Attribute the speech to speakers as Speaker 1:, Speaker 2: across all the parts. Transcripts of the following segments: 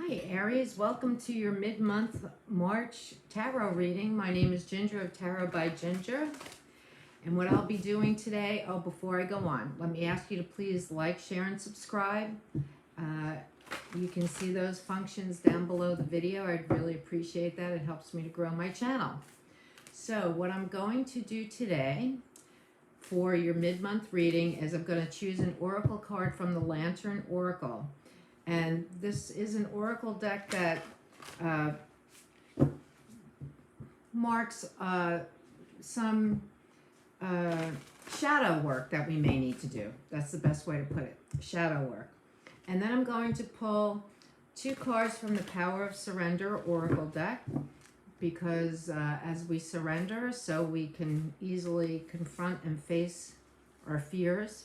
Speaker 1: Hi Aries, welcome to your mid-month March tarot reading. My name is Ginger of Tarot by Ginger. And what I'll be doing today, before I go on, let me ask you to please like, share, and subscribe. You can see those functions down below the video. I'd really appreciate that. It helps me to grow my channel. So what I'm going to do today for your mid-month reading is I'm going to choose an oracle card from the Lantern Oracle. And this is an oracle deck that marks some shadow work that we may need to do. That's the best way to put it, shadow work. And then I'm going to pull two cards from the Power of Surrender oracle deck, because as we surrender, so we can easily confront and face our fears.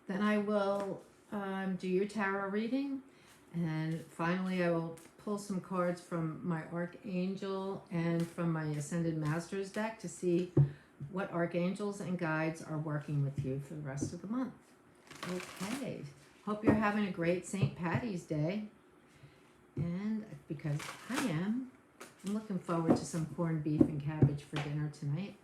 Speaker 1: Then I will do your tarot reading, and finally I will pull some cards from my Archangel and from my Ascended Masters deck to see what archangels and guides are working with you for the rest of the month. Okay, hope you're having a great St. Patty's Day, and because I'm looking forward to some corned beef and cabbage for dinner tonight.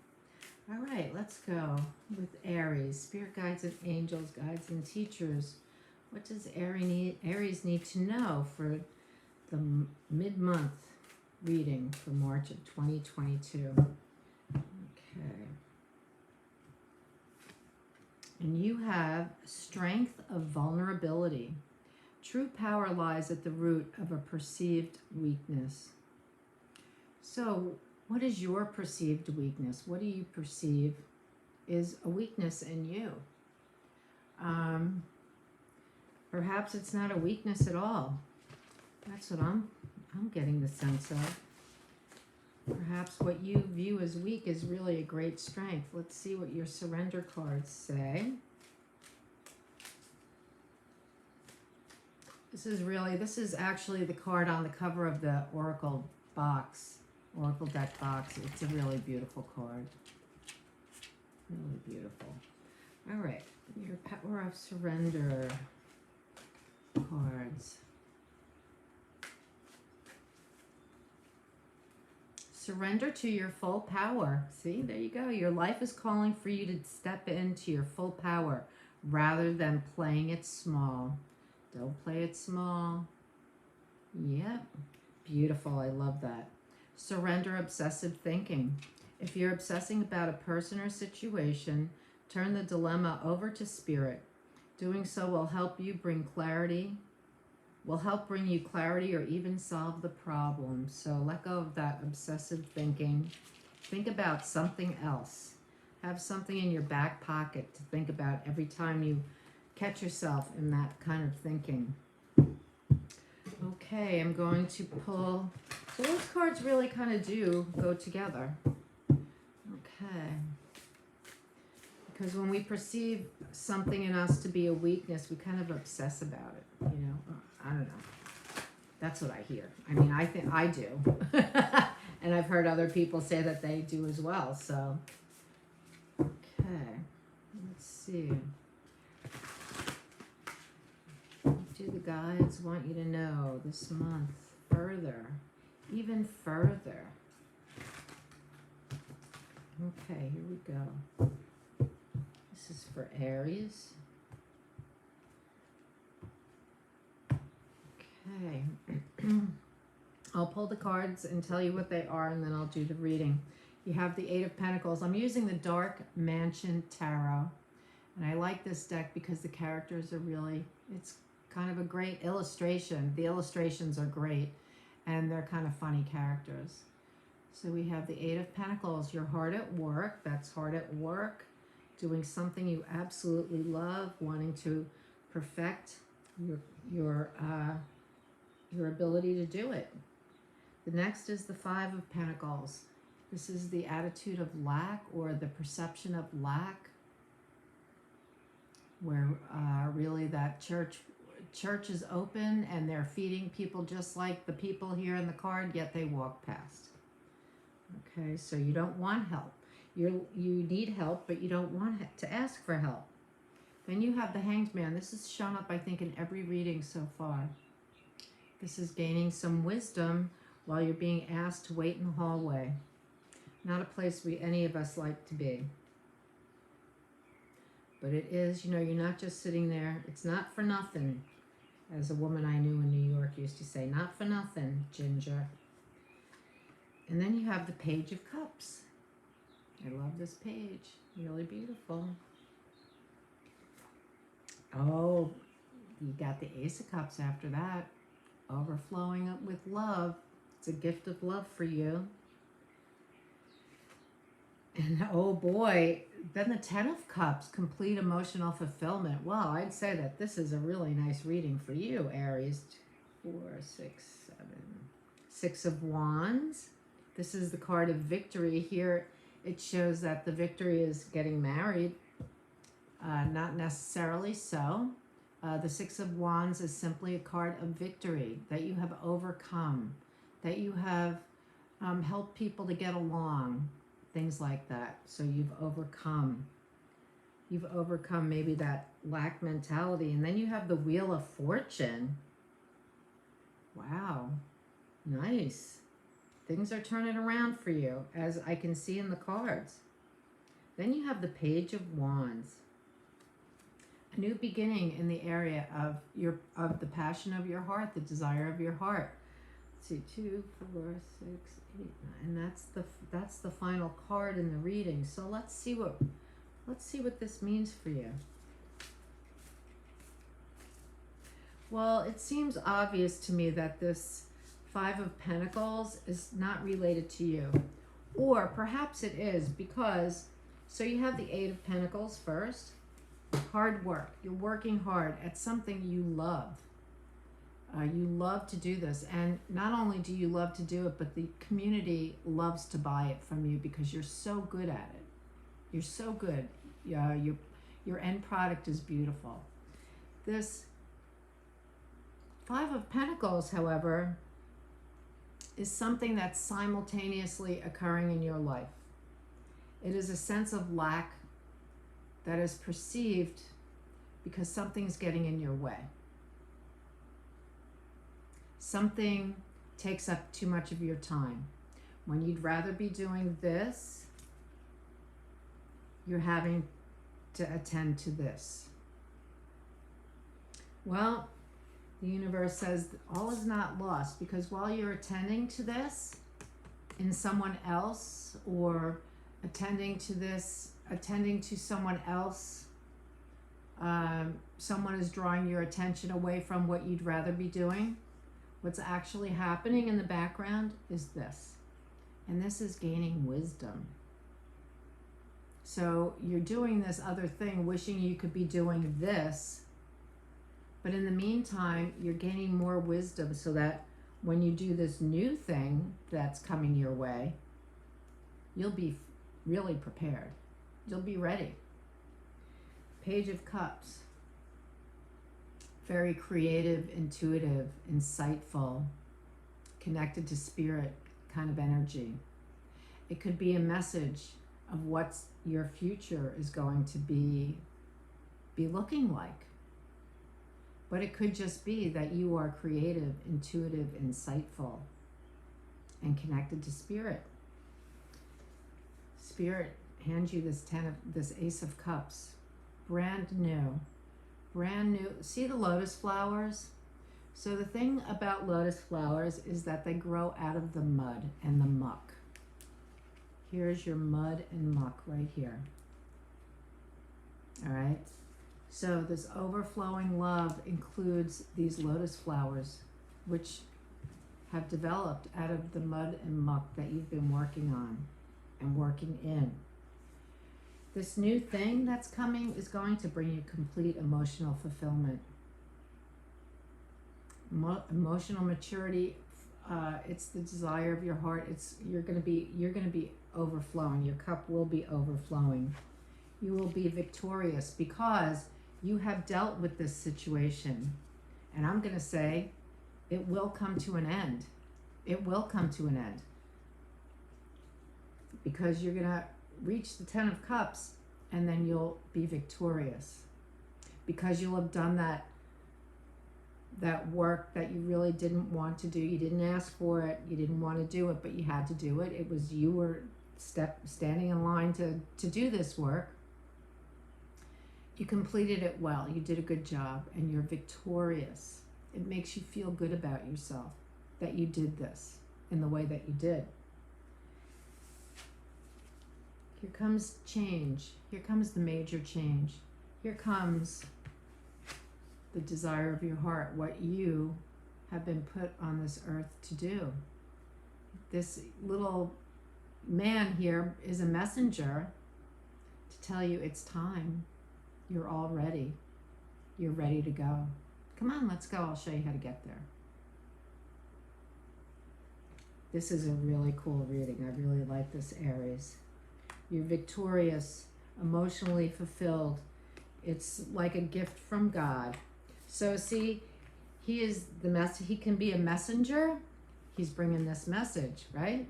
Speaker 1: All right, let's go with Aries. Spirit guides and angels, guides and teachers. What does Aries need to know for the mid-month reading for March of 2022? Okay. And you have strength of vulnerability. True power lies at the root of a perceived weakness. So, what is your perceived weakness? What do you perceive is a weakness in you? Perhaps it's not a weakness at all. That's what I'm getting the sense of. Perhaps what you view as weak is really a great strength. Let's see what your surrender cards say. This is actually the card on the cover of the Oracle deck box. It's a really beautiful card. Really beautiful. All right, your Power of Surrender cards. Surrender to your full power. See, there you go. Your life is calling for you to step into your full power rather than playing it small. Don't play it small. Yep. Beautiful. I love that. Surrender obsessive thinking. If you're obsessing about a person or situation, turn the dilemma over to spirit. Doing so will help you bring clarity, will help bring you clarity or even solve the problem. So let go of that obsessive thinking. Think about something else. Have something in your back pocket to think about every time you catch yourself in that kind of thinking. Okay, I'm going to pull. So those cards really kind of do go together. Okay. Because when we perceive something in us to be a weakness, we kind of obsess about it, you know? I don't know. That's what I hear. I mean, I think I do. And I've heard other people say that they do as well, so. Okay, let's see. What do the guides want you to know this month further, even further? Okay, here we go. This is for Aries. Okay. I'll pull the cards and tell you what they are, and then I'll do the reading. You have the Eight of Pentacles. I'm using the Dark Mansion Tarot. And I like this deck because the characters are really, it's kind of a great illustration. The illustrations are great, and they're kind of funny characters. So we have the Eight of Pentacles. You're hard at work. That's hard at work. Doing something you absolutely love, wanting to perfect your ability to do it. The next is the Five of Pentacles. This is the attitude of lack, or the perception of lack, where really that church is open and they're feeding people just like the people here in the card, yet they walk past. Okay, so you don't want help. You need help, but you don't want to ask for help. Then you have the Hanged Man. This has shown up, I think, in every reading so far. This is gaining some wisdom while you're being asked to wait in the hallway. Not a place any of us like to be. But it is, you know, you're not just sitting there. It's not for nothing. As a woman I knew in New York used to say, not for nothing, Ginger. And then you have the Page of Cups. I love this page. Really beautiful. Oh, you got the Ace of Cups after that. Overflowing up with love. It's a gift of love for you. And oh boy, then the Ten of Cups, complete emotional fulfillment. Well, I'd say that this is a really nice reading for you, Aries. 4, 6, 7. 6 of Wands. This is the card of victory. Here it shows that the victory is getting married. Not necessarily so. The 6 of Wands is simply a card of victory, that you have overcome, that you have helped people to get along, things like that. So you've overcome. You've overcome maybe that lack mentality. And then you have the Wheel of Fortune. Wow. Nice. Things are turning around for you, as I can see in the cards. Then you have the Page of Wands. A new beginning in the area of the passion of your heart, the desire of your heart. Let's see, 2, 4, 6, 8, 9, and that's the final card in the reading. So let's see what this means for you. Well, it seems obvious to me that this 5 of Pentacles is not related to you, or perhaps it is, because so you have the 8 of Pentacles first. Hard work. You're working hard at something you love. You love to do this, and not only do you love to do it, but the community loves to buy it from you because you're so good at it. You're so good. Your end product is beautiful. This 5 of Pentacles, however, is something that's simultaneously occurring in your life. It is a sense of lack that is perceived because something's getting in your way. Something takes up too much of your time. When you'd rather be doing this, you're having to attend to this. Well, the universe says that all is not lost, because while you're attending to this in someone else, or attending to someone else, someone is drawing your attention away from what you'd rather be doing. What's actually happening in the background is this, and this is gaining wisdom. So you're doing this other thing, wishing you could be doing this, but in the meantime, you're gaining more wisdom so that when you do this new thing that's coming your way, you'll be really prepared. You'll be ready. Page of Cups. Very creative, intuitive, insightful, connected to spirit kind of energy. It could be a message of what your future is going to be looking like. But it could just be that you are creative, intuitive, insightful, and connected to spirit. Spirit hands you this Ace of Cups. Brand new. See the lotus flowers? So the thing about lotus flowers is that they grow out of the mud and the muck. Here's your mud and muck right here. All right? So this overflowing love includes these lotus flowers, which have developed out of the mud and muck that you've been working on and working in. This new thing that's coming is going to bring you complete emotional fulfillment. Emotional maturity, it's the desire of your heart. You're going to be overflowing. Your cup will be overflowing. You will be victorious because you have dealt with this situation. And I'm going to say it will come to an end. It will come to an end. Because you're going to reach the 10 of Cups, and then you'll be victorious, because you'll have done that that work that you really didn't want to do. You didn't ask for it. You didn't want to do it, but you had to do it. It was you were standing in line to do this work. You completed it well. You did a good job, and you're victorious. It makes you feel good about yourself that you did this in the way that you did. Here comes change. Here comes the major change. Here comes the desire of your heart, what you have been put on this earth to do. This little man here is a messenger to tell you it's time. You're all ready. You're ready to go. Come on, let's go. I'll show you how to get there. This is a really cool reading. I really like this, Aries. You're victorious, emotionally fulfilled. It's like a gift from God. So see, he is he can be a messenger. He's bringing this message, right?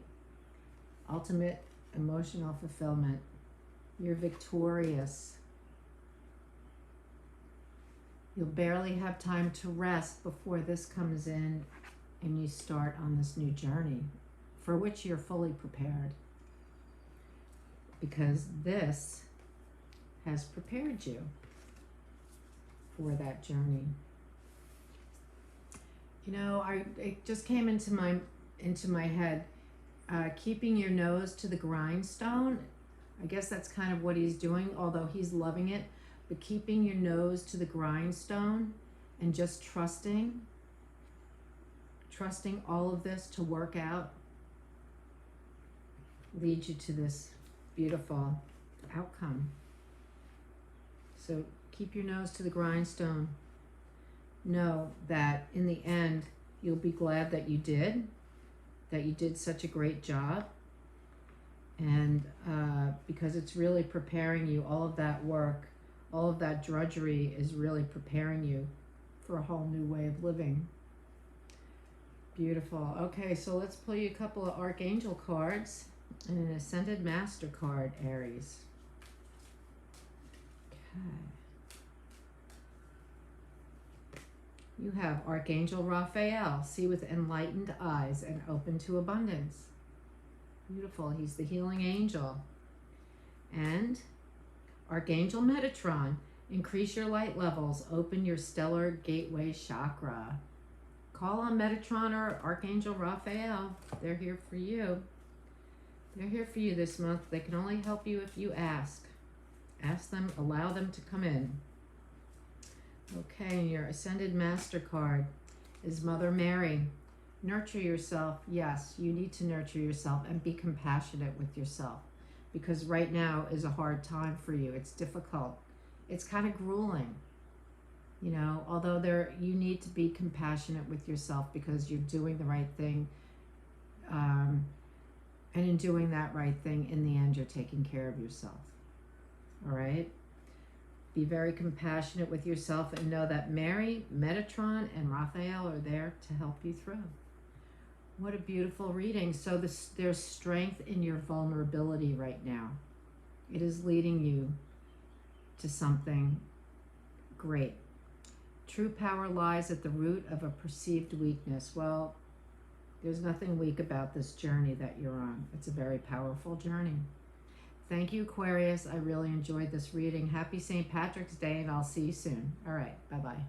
Speaker 1: Ultimate emotional fulfillment. You're victorious. You'll barely have time to rest before this comes in and you start on this new journey for which you're fully prepared, because this has prepared you for that journey. You know, it just came into my head, keeping your nose to the grindstone. I guess that's kind of what he's doing, although he's loving it. But keeping your nose to the grindstone and just trusting all of this to work out leads you to this beautiful outcome. So keep your nose to the grindstone. Know that in the end, you'll be glad that you did such a great job. And because it's really preparing you, all of that work, all of that drudgery is really preparing you for a whole new way of living. Beautiful. Okay, so let's pull you a couple of Archangel cards and an Ascended Master card, Aries. Okay. You have Archangel Raphael, see with enlightened eyes and open to abundance. Beautiful. He's the healing angel. And Archangel Metatron, increase your light levels, open your stellar gateway chakra. Call on Metatron or Archangel Raphael. They're here for you. They're here for you this month. They can only help you if you ask. Ask them, allow them to come in. Okay, and your Ascended Master card is Mother Mary. Nurture yourself. Yes, you need to nurture yourself and be compassionate with yourself, because right now is a hard time for you. It's difficult. It's kind of grueling. You know, although you need to be compassionate with yourself because you're doing the right thing. And in doing that right thing, in the end, you're taking care of yourself. All right? Be very compassionate with yourself and know that Mary, Metatron, and Raphael are there to help you through. What a beautiful reading. So there's strength in your vulnerability right now. It is leading you to something great. True power lies at the root of a perceived weakness. Well, there's nothing weak about this journey that you're on. It's a very powerful journey. Thank you, Aquarius. I really enjoyed this reading. Happy St. Patrick's Day, and I'll see you soon. All right, bye-bye.